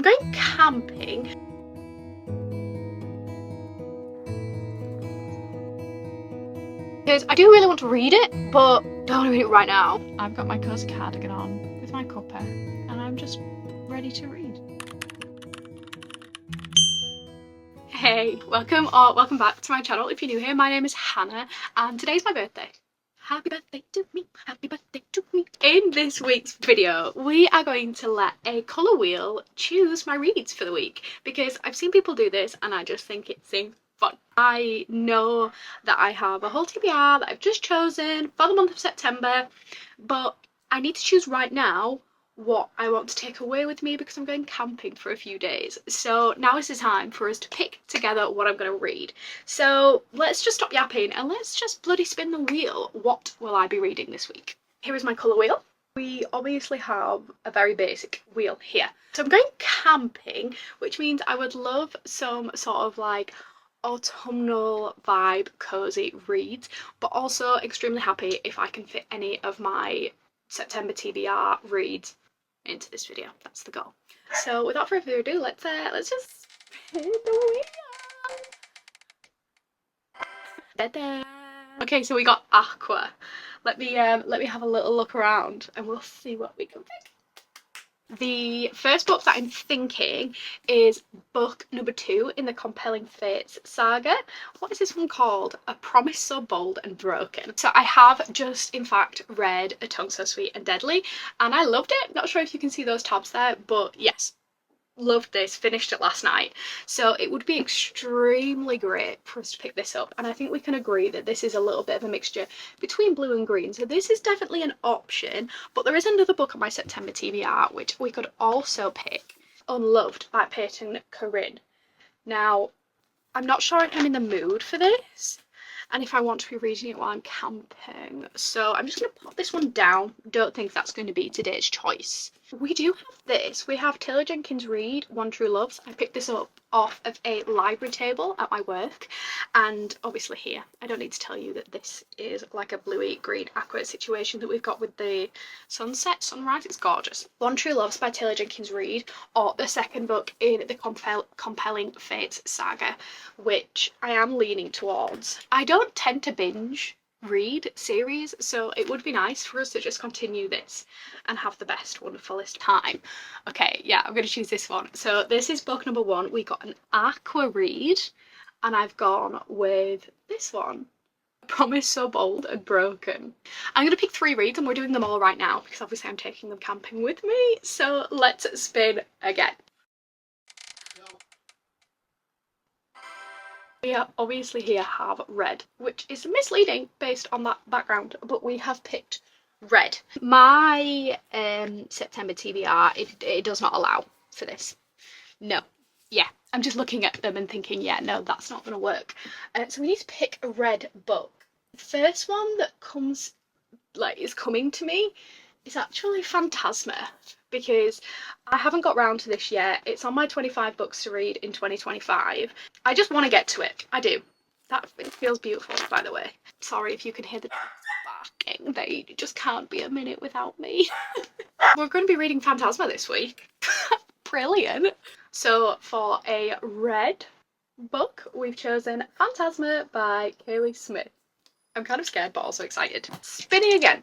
going camping. Because I do really want to read it, but don't want to read it right now. I've got my cosy cardigan on with my cuppa, and I'm just ready to read. Hey, welcome back to my channel. If you're new here, my name is Hannah, and today's my birthday. Happy birthday to me, happy birthday to me. In this week's video, we are going to let a colour wheel choose my reads for the week, because I've seen people do this and I just think it seems fun. I know that I have a whole TBR that I've just chosen for the month of September, but I need to choose right now what I want to take away with me because I'm going camping for a few days. So now is the time for us to pick together what I'm going to read. So let's just stop yapping and let's just bloody spin the wheel. What will I be reading this week? Here is my colour wheel. We obviously have a very basic wheel here. So I'm going camping, which means I would love some sort of like autumnal vibe cozy reads, but also extremely happy if I can fit any of my September TBR reads into this video. That's the goal. So without further ado, let's just spin the wheel. Da-da. Okay, so we got aqua. Let me have a little look around and we'll see what we can pick. The first book that I'm thinking is book number 2 in the Compelling Fates saga. What is this one called? A Promise So Bold and Broken. So I have just in fact read A Tongue So Sweet and Deadly and I loved it. Not sure if you can see those tabs there, but yes, loved this, finished it last night. So it would be extremely great for us to pick this up, and I think we can agree that this is a little bit of a mixture between blue and green, so this is definitely an option. But there is another book on my September TBR which we could also pick, Unloved by Peyton Corinne. Now I'm not sure if I'm in the mood for this and if I want to be reading it while I'm camping, so I'm just going to pop this one down. Don't think that's going to be today's choice. We do have this. We have Taylor Jenkins Reid, One True Loves. I picked this up off of a library table at my work, and obviously here I don't need to tell you that this is like a bluey green aqua situation that we've got with the sunrise. It's gorgeous. One True Loves by Taylor Jenkins Reid, or the second book in the Compelling Fates saga, which I am leaning towards. I don't tend to binge read series, so it would be nice for us to just continue this and have the best wonderfulest time. Okay, yeah, I'm going to choose this one. So this is book number 1. We got an aqua read and I've gone with this one, Promise So Bold and Broken. I'm going to pick 3 reads and we're doing them all right now because obviously I'm taking them camping with me. So let's spin again. We obviously here have red, which is misleading based on that background, but we have picked red. My September TBR, it does not allow for this. No. Yeah, I'm just looking at them and thinking, yeah, no, that's not going to work. So we need to pick a red book. The first one that is coming to me is actually Phantasma, because I haven't got round to this yet. It's on my 25 books to read in 2025. I just want to get to it. I do. It feels beautiful, by the way. Sorry if you can hear the barking. They just can't be a minute without me. We're going to be reading Phantasma this week. Brilliant. So for a red book, we've chosen Phantasma by Kaylie Smith. I'm kind of scared but also excited. Spinning again.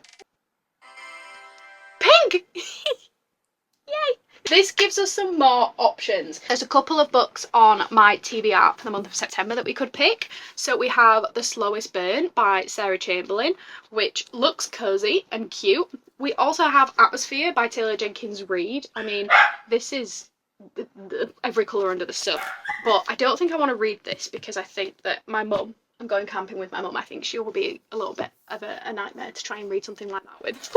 Pink! Yay! This gives us some more options. There's a couple of books on my TBR for the month of September that we could pick. So we have The Slowest Burn by Sarah Chamberlain, which looks cozy and cute. We also have Atmosphere by Taylor Jenkins Reid. I mean, this is every colour under the sun. But I don't think I want to read this because I think that my mum, I'm going camping with my mum, I think she will be a little bit of a nightmare to try and read something like that with.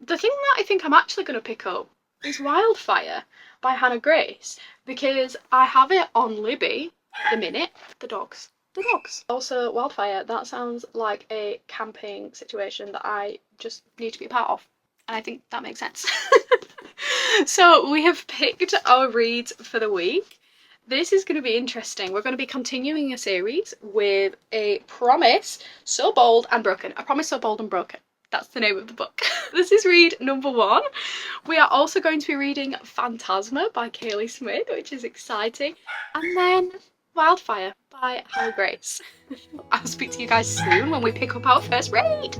The thing that I think I'm actually going to pick up is Wildfire by Hannah Grace, because I have it on Libby at the minute. The dogs. Also, Wildfire, that sounds like a camping situation that I just need to be a part of, and I think that makes sense. So we have picked our reads for the week. This is going to be interesting. We're going to be continuing a series with A Promise So Bold and Broken. A Promise So Bold and Broken. That's the name of the book. This is read number 1. We are also going to be reading Phantasma by Kaylie Smith, which is exciting. And then Wildfire by Harry Grace. I'll speak to you guys soon when we pick up our first read.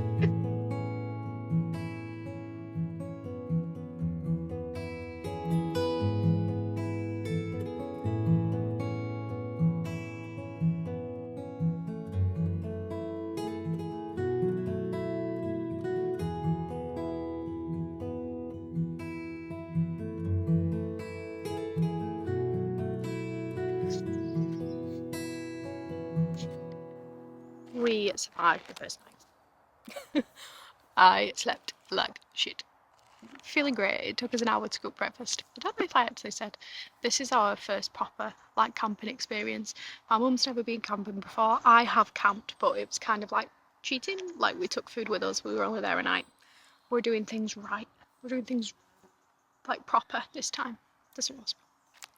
We survived the first night. I slept like shit. Feeling great. It took us an hour to cook breakfast. I don't know if I actually said this is our first proper like camping experience. My mum's never been camping before. I have camped, but it was kind of like cheating. Like we took food with us. We were only there a night. We're doing things right. We're doing things like proper this time. This was.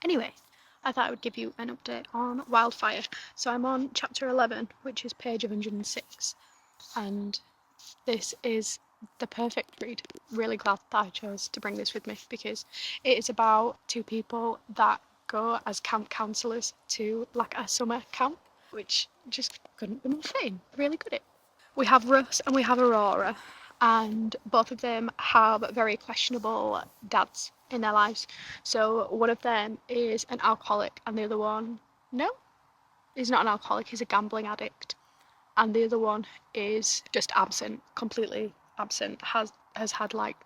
Anyway, I thought I would give you an update on Wildfire. So I'm on chapter 11, which is page 106, and this is the perfect read. Really glad that I chose to bring this with me because it is about 2 people that go as camp counsellors to like a summer camp, which just couldn't be more fitting. Really good. We have Russ and we have Aurora, and both of them have very questionable dads in their lives. So one of them is an alcoholic and the other one, no, he's not an alcoholic, he's a gambling addict. And the other one is just absent, completely absent, has had like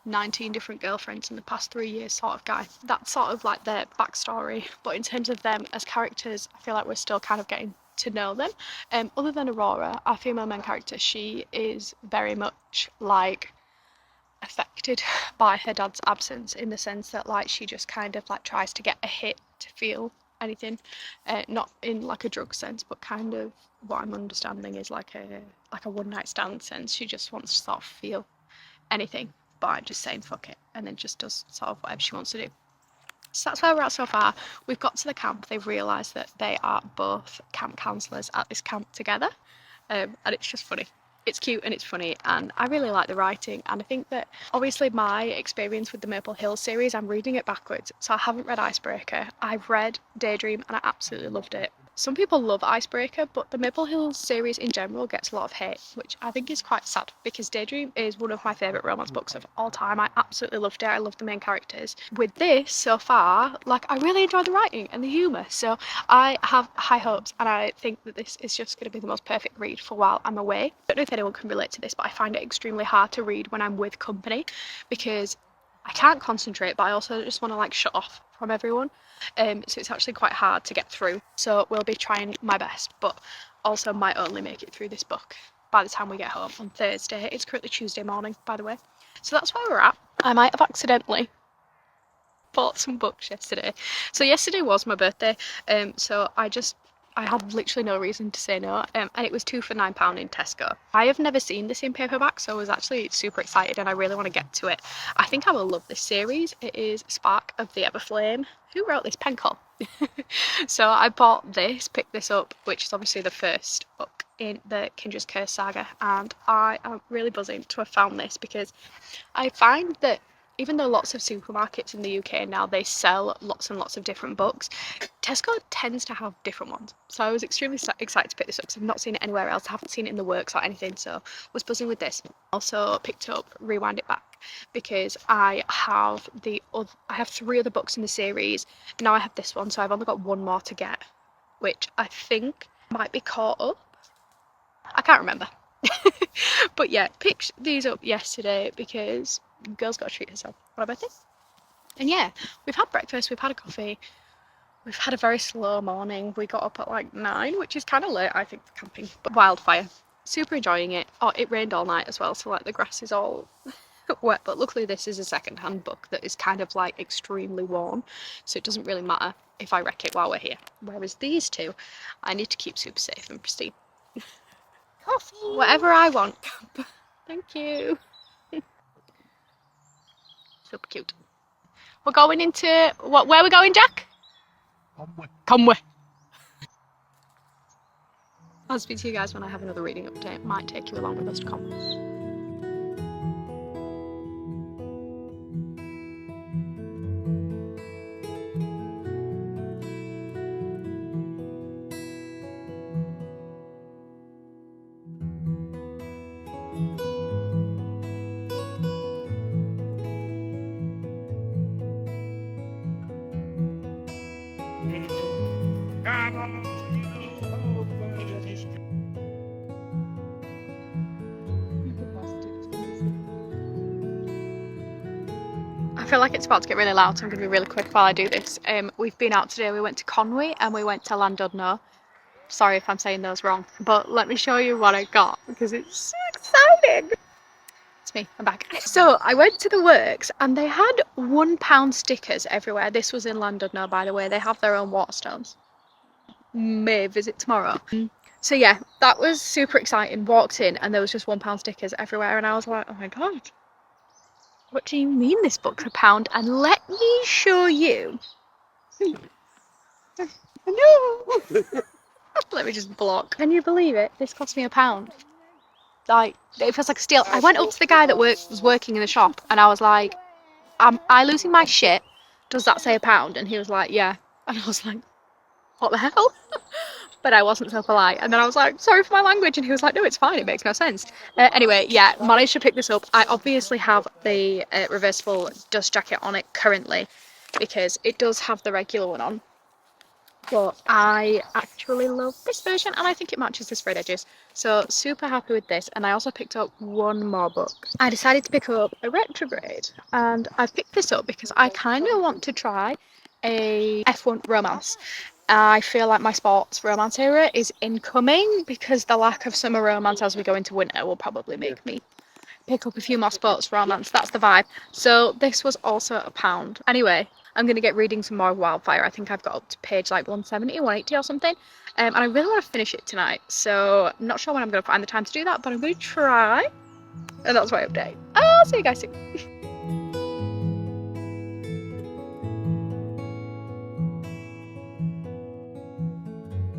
19 different girlfriends in the past 3 years sort of guy. That's sort of like their backstory. But in terms of them as characters, I feel like we're still kind of getting to know them. Other than Aurora, our female main character, she is very much like affected by her dad's absence in the sense that like she just kind of like tries to get a hit to feel anything, not in like a drug sense, but kind of what I'm understanding is like a one night stand sense. She just wants to sort of feel anything by just saying fuck it, and then just does sort of whatever she wants to do. So that's where we're at so far. We've got to the camp. They've realised that they are both camp counsellors at this camp together, and it's just funny. It's cute and it's funny, and I really like the writing. And I think that obviously my experience with the Maple Hill series, I'm reading it backwards, so I haven't read Icebreaker. I've read Daydream and I absolutely loved it. Some people love Icebreaker, but the Maple Hill series in general gets a lot of hate, which I think is quite sad because Daydream is one of my favourite romance books of all time. I absolutely loved it. I love the main characters. With this, so far, like I really enjoy the writing and the humour, so I have high hopes, and I think that this is just going to be the most perfect read for while I'm away. I don't know if anyone can relate to this, but I find it extremely hard to read when I'm with company because I can't concentrate, but I also just want to like shut off from everyone. So it's actually quite hard to get through. So we'll be trying my best, but also might only make it through this book by the time we get home on Thursday. It's currently Tuesday morning, by the way. So that's where we're at. I might have accidentally bought some books yesterday. So yesterday was my birthday, so I had literally no reason to say no, and it was 2 for £9 in Tesco. I have never seen this in paperback, so I was actually super excited and I really want to get to it. I think I will love this series. It is Spark of the Everflame. Who wrote this? Pencil. So I bought this, picked this up, which is obviously the first book in the Kindra's Curse saga, and I am really buzzing to have found this because I find that even though lots of supermarkets in the UK now, they sell lots and lots of different books, Tesco tends to have different ones. So I was extremely excited to pick this up because I've not seen it anywhere else. I haven't seen it in the works or anything, so I was buzzing with this. Also picked up Rewind It Back because I have 3 other books in the series. Now I have this one, so I've only got 1 more to get, which I think might be caught up. I can't remember. But yeah, picked these up yesterday because girl's got to treat herself on her birthday. And yeah, we've had breakfast, we've had a coffee, we've had a very slow morning. We got up at like 9, which is kind of late I think for camping. But Wildfire, super enjoying it. Oh, it rained all night as well, so like the grass is all wet, but luckily this is a second-hand book that is kind of like extremely worn, so it doesn't really matter if I wreck it while we're here. Whereas these 2, I need to keep super safe and pristine. Coffee! Whatever I want. Thank you. Super cute. We're going into what? Where are we going, Jack? Conway. I'll speak to you guys when I have another reading update. Might take you along with us to Conway. I feel like it's about to get really loud, so I'm going to be really quick while I do this. We've been out today. We went to Conwy and we went to Llandudno. Sorry if I'm saying those wrong, but let me show you what I got because it's so exciting. It's me, I'm back. So I went to the works and they had £1 stickers everywhere. This was in Llandudno, by the way. They have their own Waterstones. May visit tomorrow. So yeah, that was super exciting. Walked in and there was just £1 stickers everywhere and I was like, oh my god. What do you mean this book's £1? And let me show you. No. Let me just block. Can you believe it? This cost me £1. Like, it feels like a steal. I went up to the guy that was working in the shop and I was like, am I losing my shit? Does that say £1? And he was like, yeah. And I was like, what the hell? But I wasn't so polite. And then I was like, sorry for my language. And he was like, no, it's fine. It makes no sense. Anyway, yeah, managed to pick this up. I obviously have the reversible dust jacket on it currently because it does have the regular one on. But I actually love this version and I think it matches the sprayed edges. So super happy with this. And I also picked up one more book. I decided to pick up a retrograde and I've picked this up because I kind of want to try a F1 romance. I feel like my sports romance era is incoming because the lack of summer romance as we go into winter will probably make me pick up a few more sports romance. That's the vibe. So this was also £1. Anyway, I'm going to get reading some more of Wildfire. I think I've got up to page like 170, 180 or something. And I really want to finish it tonight. So I'm not sure when I'm going to find the time to do that, but I'm going to try. And that's my update. I'll see you guys soon.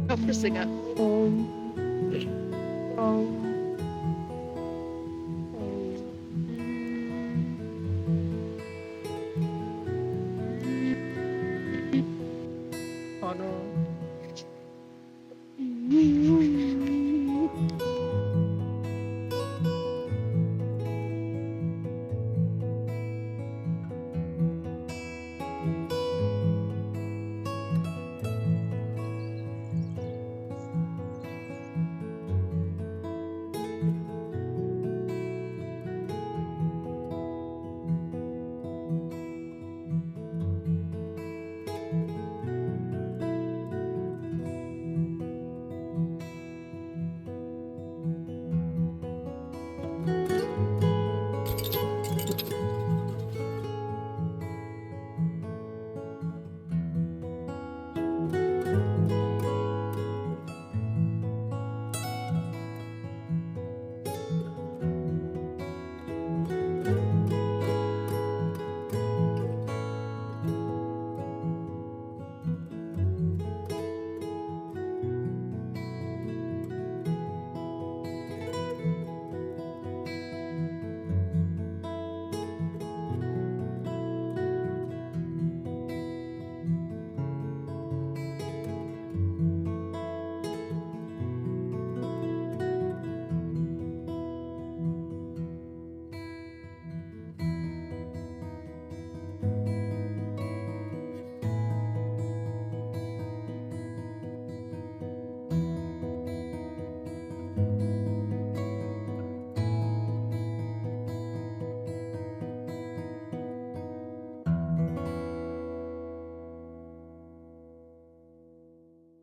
Opera singer. Oh no.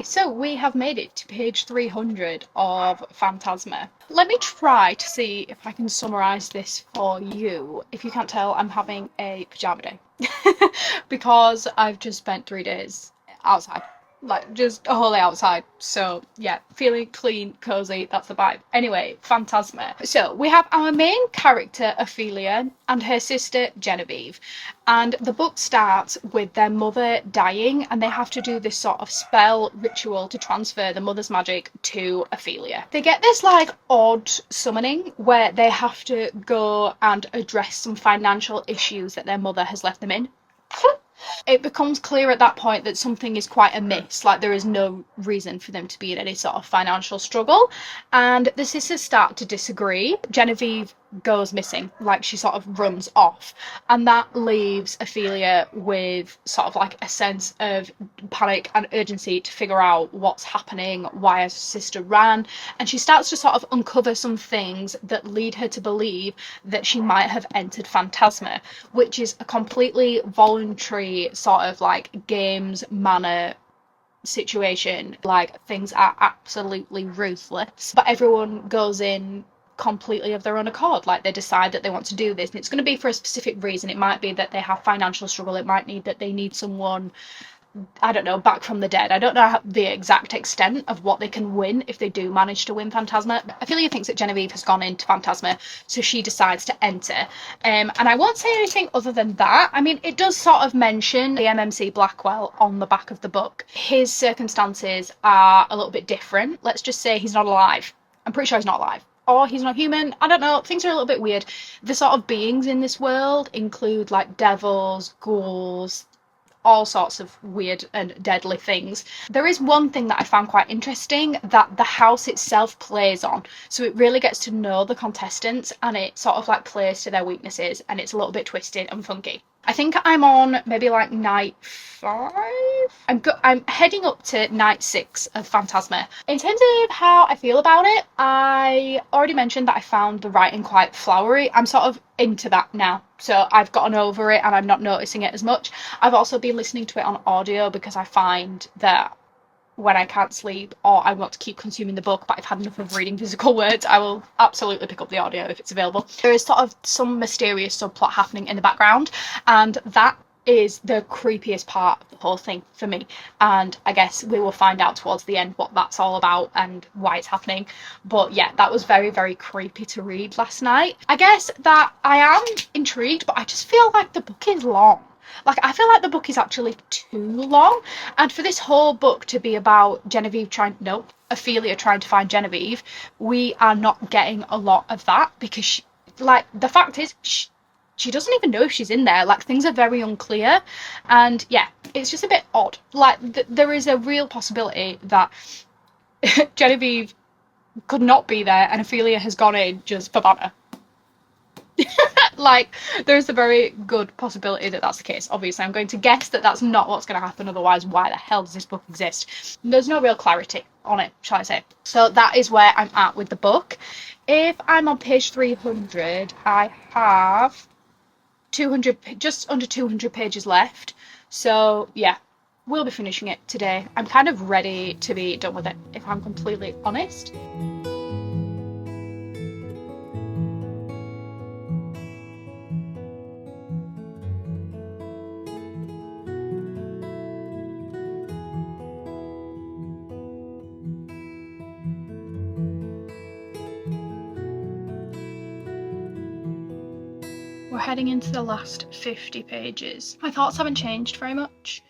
So we have made it to page 300 of Phantasma. Let me try to see if I can summarise this for you. If you can't tell, I'm having a pyjama day because I've just spent 3 days outside. Like, just a whole day outside. So, yeah, feeling clean, cozy, that's the vibe. Anyway, Phantasma. So, we have our main character, Ophelia, and her sister, Genevieve. And the book starts with their mother dying, and they have to do this sort of spell ritual to transfer the mother's magic to Ophelia. They get this, like, odd summoning where they have to go and address some financial issues that their mother has left them in. It becomes clear at that point that something is quite amiss, like there is no reason for them to be in any sort of financial struggle, and the sisters start to disagree. Genevieve goes missing, like she sort of runs off, and that leaves Ophelia with sort of like a sense of panic and urgency to figure out what's happening, why her sister ran, and she starts to sort of uncover some things that lead her to believe that she might have entered Phantasma, which is a completely voluntary sort of like games manner situation. Like, things are absolutely ruthless, but everyone goes in completely of their own accord. Like, they decide that they want to do this, and it's going to be for a specific reason. It might be that they have financial struggle, it might need that they need someone, I don't know, back from the dead. I don't know the exact extent of what they can win if they do manage to win Phantasma. Ophelia thinks that Genevieve has gone into Phantasma, so she decides to enter. And I won't say anything other than that. I mean, it does sort of mention the MMC Blackwell on the back of the book. His circumstances are a little bit different. Let's just say he's not alive. I'm pretty sure he's not alive. Or he's not human. I don't know. Things are a little bit weird. The sort of beings in this world include like devils, ghouls, all sorts of weird and deadly things. There is one thing that I found quite interesting that the house itself plays on. So it really gets to know the contestants, and it sort of like plays to their weaknesses, and it's a little bit twisted and funky. I think I'm on maybe like night 5. I'm heading up to night 6 of Phantasma. In terms of how I feel about it, I already mentioned that I found the writing quite flowery. I'm sort of into that now, so I've gotten over it and I'm not noticing it as much. I've also been listening to it on audio because I find that when I can't sleep or I want to keep consuming the book but I've had enough of reading physical words, I will absolutely pick up the audio if it's available. There is sort of some mysterious subplot happening in the background, and that is the creepiest part of the whole thing for me, and I guess we will find out towards the end what that's all about and why it's happening. But yeah, that was very, very creepy to read last night. I guess that I am intrigued, but I just feel like the book is long. Like, I feel like the book is actually too long, and for this whole book to be about Ophelia trying to find Genevieve, we are not getting a lot of that, because the fact is, she doesn't even know if she's in there. Like, things are very unclear, and yeah, it's just a bit odd. Like, there is a real possibility that Genevieve could not be there and Ophelia has gone in just for banter. Like, there's a very good possibility that that's the case. Obviously, I'm going to guess that that's not what's going to happen, otherwise why the hell does this book exist? There's no real clarity on it, shall I say. So that is where I'm at with the book. If I'm on page 300, I have 200, just under 200 pages left. So yeah, we'll be finishing it today. I'm kind of ready to be done with it, if I'm completely honest. We're heading into the last 50 pages. My thoughts haven't changed very much,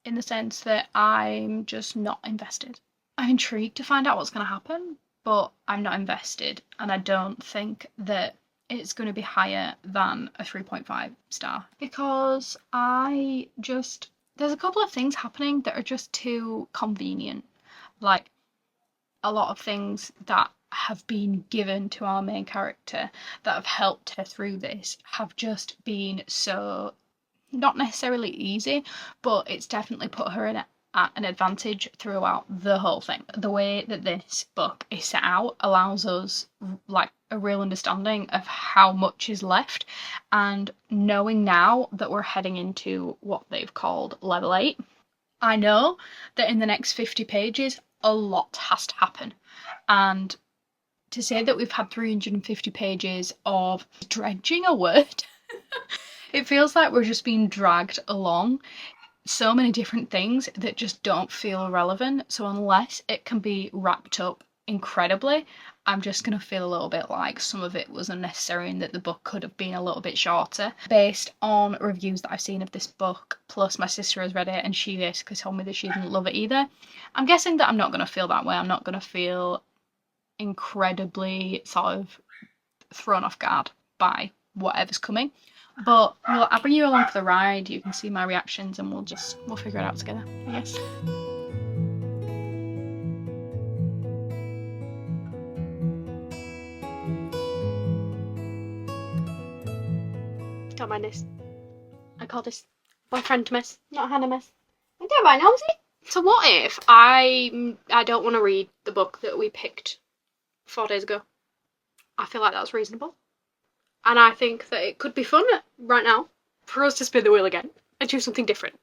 in the sense that I'm just not invested. I'm intrigued to find out what's going to happen, but I'm not invested, and I don't think that it's going to be higher than a 3.5 star, because there's a couple of things happening that are just too convenient. Like, a lot of things that have been given to our main character that have helped her through this have just been so, not necessarily easy, but it's definitely put her at an advantage throughout the whole thing. The way that this book is set out allows us like a real understanding of how much is left, and knowing now that we're heading into what they've called level 8, I know that in the next 50 pages a lot has to happen. And to say that we've had 350 pages of dredging a word, it feels like we're just being dragged along so many different things that just don't feel relevant. So unless it can be wrapped up incredibly, I'm just going to feel a little bit like some of it was unnecessary and that the book could have been a little bit shorter. Based on reviews that I've seen of this book, plus my sister has read it and she basically told me that she didn't love it either, I'm guessing that I'm not going to feel that way. I'm not going to feel incredibly sort of thrown off guard by whatever's coming. But I'll bring you along for the ride. You can see my reactions and we'll figure it out together, I guess. Don't mind this. I call this boyfriend miss, not Hannah miss. I don't mind, Elsie. So what if I don't want to read the book that we picked 4 days ago? I feel like that's reasonable. And I think that it could be fun right now for us to spin the wheel again and do something different.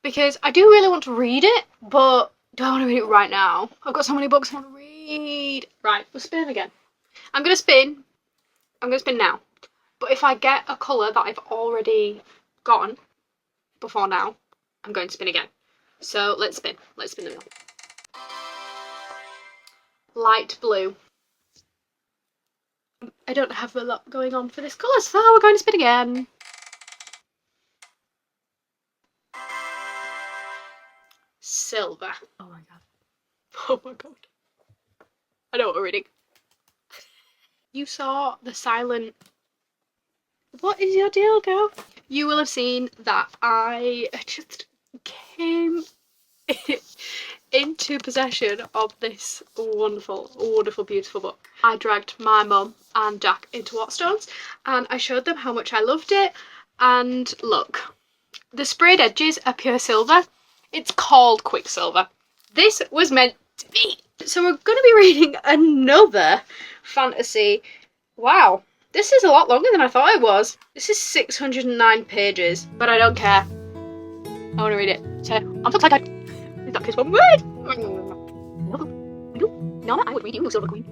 Because I do really want to read it, but don't want to read it right now. I've got so many books I want to read. Right, we'll spin again. I'm going to spin now. But if I get a colour that I've already gotten before now, I'm going to spin again. So let's spin. Let's spin the wheel. Light blue. I don't have a lot going on for this colour, so we're going to spin again. Silver. Oh my god. Oh my god. I know what we're reading. You saw the silent... What is your deal, girl? You will have seen that I just came into possession of this wonderful, wonderful, beautiful book. I dragged my mum and Jack into Waterstones and I showed them how much I loved it. And look, the sprayed edges are pure silver. It's called Quicksilver. This was meant to be. So we're going to be reading another fantasy. Wow, this is a lot longer than I thought it was. This is 609 pages, but I don't care. I want to read it. So I'm so excited. Is that kiss one word? No, I would read you, Silver Queen.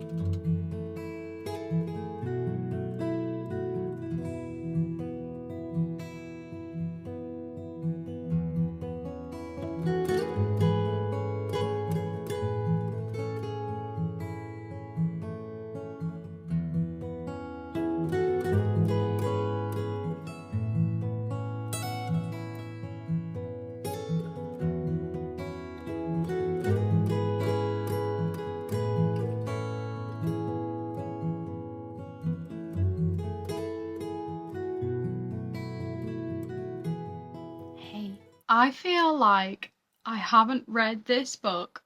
I feel like I haven't read this book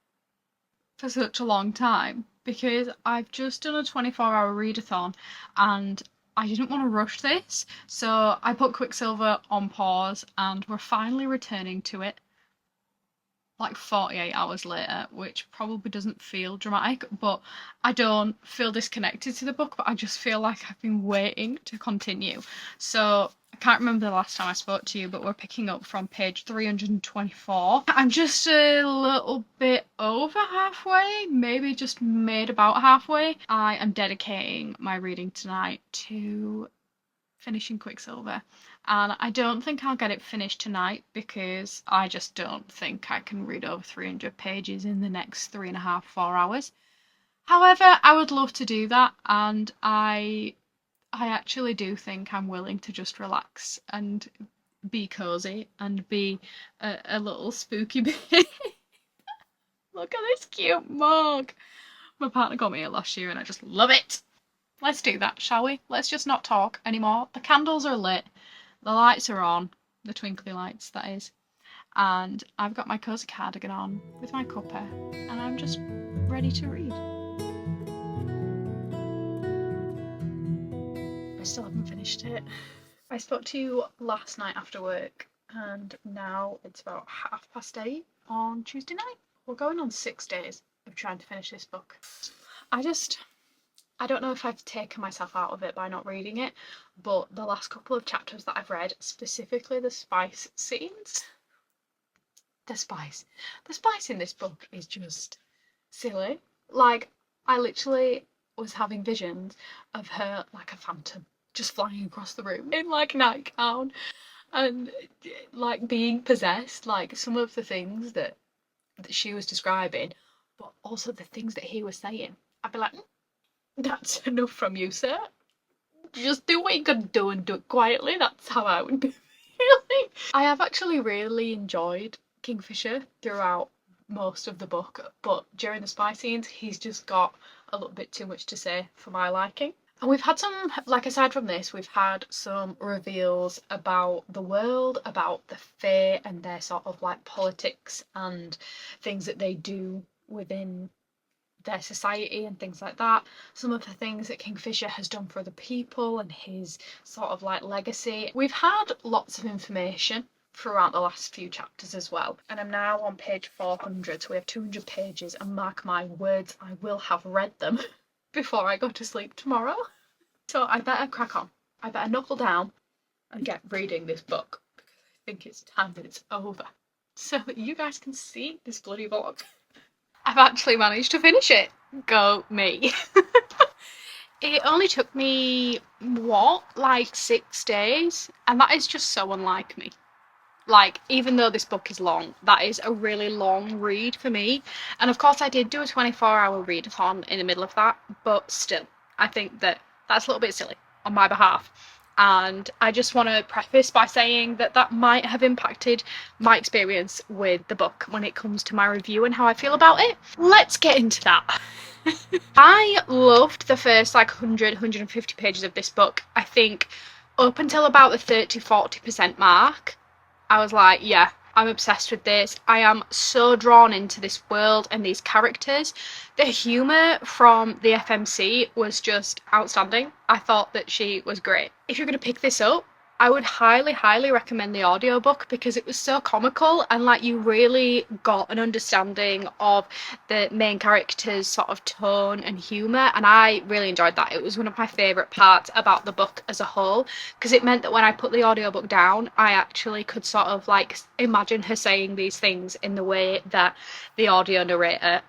for such a long time because I've just done a 24-hour readathon and I didn't want to rush this, so I put Quicksilver on pause and we're finally returning to it like 48 hours later, which probably doesn't feel dramatic, but I don't feel disconnected to the book, but I just feel like I've been waiting to continue. So I can't remember the last time I spoke to you, but we're picking up from page 324. I'm just a little bit over halfway, maybe just made about halfway. I am dedicating my reading tonight to finishing Quicksilver. And I don't think I'll get it finished tonight because I just don't think I can read over 300 pages in the next 3.5, 4 hours. However, I would love to do that, and I actually do think I'm willing to just relax and be cozy and be a little spooky bit. Look at this cute mug. My partner got me it last year and I just love it. Let's do that, shall we? Let's just not talk anymore. The candles are lit. The lights are on. The twinkly lights, that is. And I've got my cosy cardigan on with my cuppa. And I'm just ready to read. I still haven't finished it. I spoke to you last night after work. And now it's about 8:30 on Tuesday night. We're going on 6 days of trying to finish this book. I don't know if I've taken myself out of it by not reading it, but the last couple of chapters that I've read, specifically the spice scenes, the spice in this book is just silly. Like, I literally was having visions of her like a phantom just flying across the room in like a nightgown and like being possessed, like some of the things that she was describing, but also the things that he was saying. I'd be like, that's enough from you, sir. Just do what you gotta do and do it quietly. That's how I would be feeling. I have actually really enjoyed Kingfisher throughout most of the book, but during the spy scenes, he's just got a little bit too much to say for my liking. And we've had some, like, aside from this, we've had some reveals about the world, about the Fae and their sort of like politics and things that they do within their society and things like that, some of the things that Kingfisher has done for other people and his sort of like legacy. We've had lots of information throughout the last few chapters as well, and I'm now on page 400, so we have 200 pages, and mark my words, I will have read them before I go to sleep tomorrow. So I better crack on. I better knuckle down and get reading this book, because I think it's time that it's over, so that you guys can see this bloody vlog. I've actually managed to finish it. Go me. It only took me, what, like 6 days? And that is just so unlike me. Like, even though this book is long, that is a really long read for me. And of course I did do a 24-hour readathon in the middle of that, but still, I think that that's a little bit silly on my behalf. And I just want to preface by saying that that might have impacted my experience with the book when it comes to my review and how I feel about it. Let's get into that. I loved the first like 150 pages of this book. I think up until about the 30-40% mark, I was like, yeah, I'm obsessed with this. I am so drawn into this world and these characters. The humour from the FMC was just outstanding. I thought that she was great. If you're going to pick this up, I would highly recommend the audiobook, because it was so comical and like you really got an understanding of the main character's sort of tone and humour, and I really enjoyed that. It was one of my favourite parts about the book as a whole, because it meant that when I put the audiobook down, I actually could sort of like imagine her saying these things in the way that the audio narrator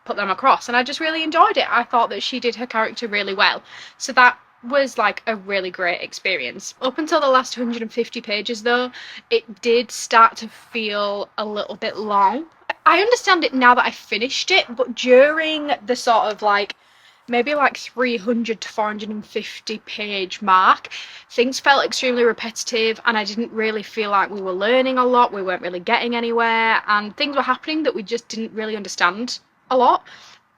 put them across, and I just really enjoyed it. I thought that she did her character really well, so that was like a really great experience. Up until the last 150 pages though, it did start to feel a little bit long. I understand it now that I finished it, but during the sort of like maybe like 300 to 450 page mark, things felt extremely repetitive, and I didn't really feel like we were learning a lot, we weren't really getting anywhere, and things were happening that we just didn't really understand a lot.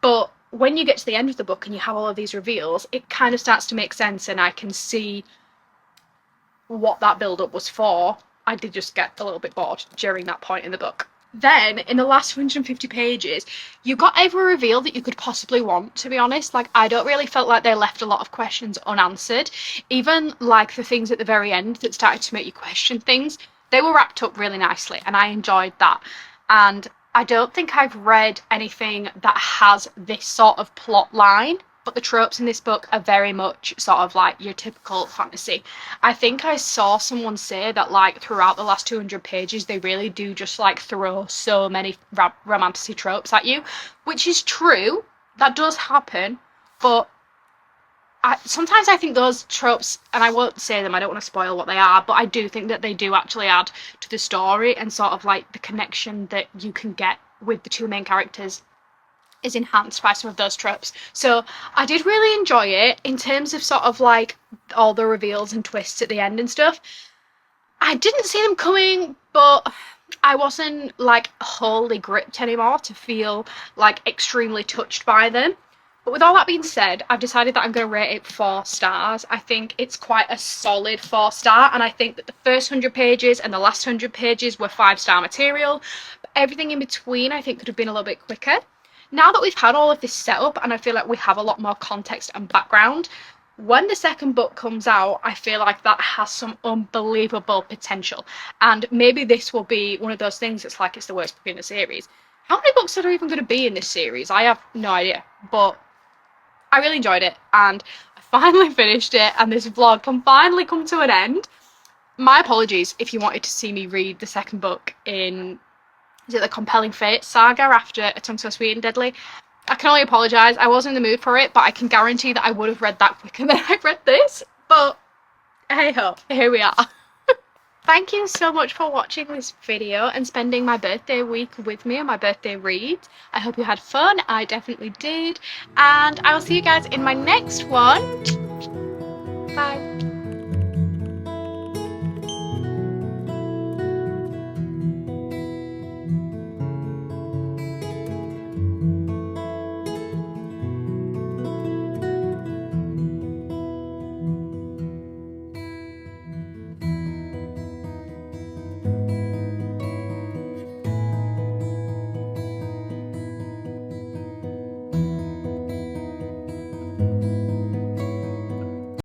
But when you get to the end of the book and you have all of these reveals, it kind of starts to make sense, and I can see what that build-up was for. I did just get a little bit bored during that point in the book. Then, in the last 150 pages, you got every reveal that you could possibly want, to be honest. Like, I don't really felt like they left a lot of questions unanswered. Even, like, the things at the very end that started to make you question things, they were wrapped up really nicely, and I enjoyed that. And I don't think I've read anything that has this sort of plot line, but the tropes in this book are very much sort of like your typical fantasy. I think I saw someone say that like throughout the last 200 pages they really do just like throw so many romantasy tropes at you, which is true, that does happen, but sometimes I think those tropes, and I won't say them, I don't want to spoil what they are, but I do think that they do actually add to the story, and sort of like the connection that you can get with the two main characters is enhanced by some of those tropes. So I did really enjoy it in terms of sort of like all the reveals and twists at the end and stuff. I didn't see them coming, but I wasn't like wholly gripped anymore to feel like extremely touched by them. But with all that being said, I've decided that I'm going to rate it 4 stars. I think it's quite a solid 4-star, and I think that the first 100 pages and the last 100 pages were 5-star material. But everything in between I think could have been a little bit quicker. Now that we've had all of this set up, and I feel like we have a lot more context and background, when the second book comes out, I feel like that has some unbelievable potential. And maybe this will be one of those things that's like it's the worst book in the series. How many books are there even going to be in this series? I have no idea, but I really enjoyed it, and I finally finished it, and this vlog can finally come to an end. My apologies if you wanted to see me read the second book in, is it the Compelling Fate saga after A Tongue So Sweet and Deadly? I can only apologise, I wasn't in the mood for it, but I can guarantee that I would have read that quicker than I read this. But hey ho, here we are. Thank you so much for watching this video and spending my birthday week with me and my birthday read. I hope you had fun, I definitely did, and I will see you guys in my next one. Bye.